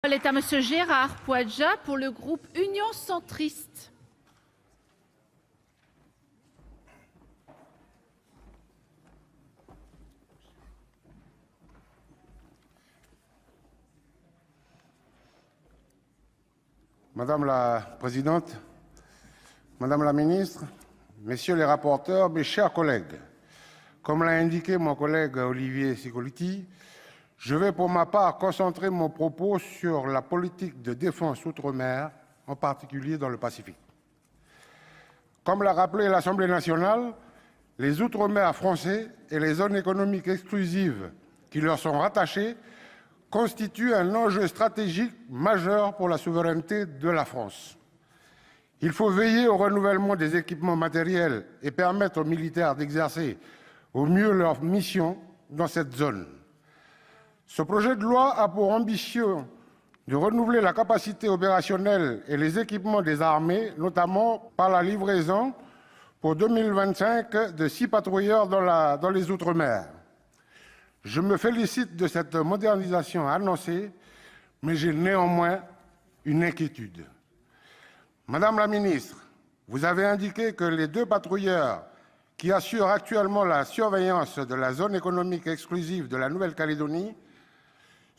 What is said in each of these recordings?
La parole est à Monsieur Gérard Poadja pour le groupe Union centriste. Madame la Présidente, Madame la Ministre, Messieurs les rapporteurs, mes chers collègues, comme l'a indiqué mon collègue Olivier Cicolotti, je vais pour ma part concentrer mon propos sur la politique de défense outre-mer, en particulier dans le Pacifique. Comme l'a rappelé l'Assemblée nationale, les outre-mer français et les zones économiques exclusives qui leur sont rattachées constituent un enjeu stratégique majeur pour la souveraineté de la France. Il faut veiller au renouvellement des équipements matériels et permettre aux militaires d'exercer au mieux leur mission dans cette zone. Ce projet de loi a pour ambition de renouveler la capacité opérationnelle et les équipements des armées, notamment par la livraison pour 2025 de 6 patrouilleurs dans les Outre-mer. Je me félicite de cette modernisation annoncée, mais j'ai néanmoins une inquiétude. Madame la ministre, vous avez indiqué que les 2 patrouilleurs qui assurent actuellement la surveillance de la zone économique exclusive de la Nouvelle-Calédonie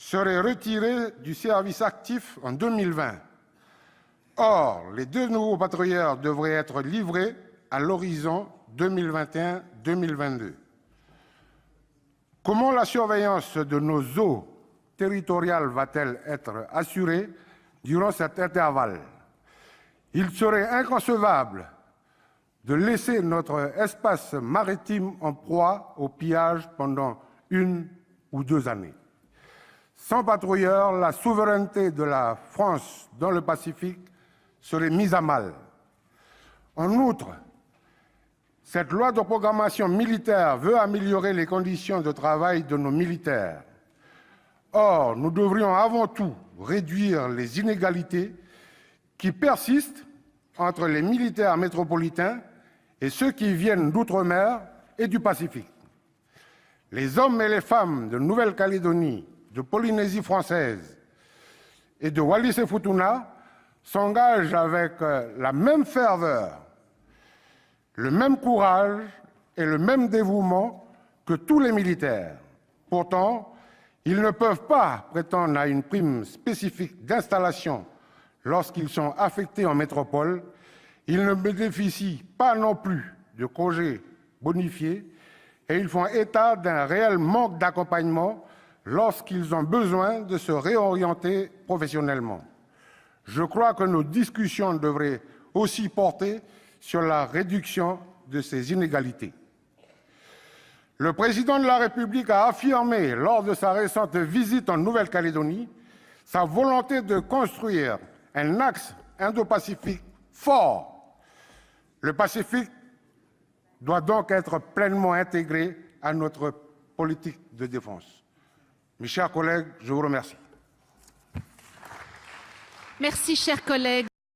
seraient retirés du service actif en 2020. Or, les 2 nouveaux patrouilleurs devraient être livrés à l'horizon 2021-2022. Comment la surveillance de nos eaux territoriales va-t-elle être assurée durant cet intervalle? Il serait inconcevable de laisser notre espace maritime en proie au pillage pendant 1 ou 2 années. Sans patrouilleurs, la souveraineté de la France dans le Pacifique serait mise à mal. En outre, cette loi de programmation militaire veut améliorer les conditions de travail de nos militaires. Or, nous devrions avant tout réduire les inégalités qui persistent entre les militaires métropolitains et ceux qui viennent d'outre-mer et du Pacifique. Les hommes et les femmes de Nouvelle-Calédonie, de Polynésie française et de Wallis-et-Futuna s'engagent avec la même ferveur, le même courage et le même dévouement que tous les militaires. Pourtant, ils ne peuvent pas prétendre à une prime spécifique d'installation lorsqu'ils sont affectés en métropole. Ils ne bénéficient pas non plus de congés bonifiés et ils font état d'un réel manque d'accompagnement lorsqu'ils ont besoin de se réorienter professionnellement. Je crois que nos discussions devraient aussi porter sur la réduction de ces inégalités. Le président de la République a affirmé lors de sa récente visite en Nouvelle-Calédonie sa volonté de construire un axe Indo-Pacifique fort. Le Pacifique doit donc être pleinement intégré à notre politique de défense. Mes chers collègues, je vous remercie. Merci, chers collègues.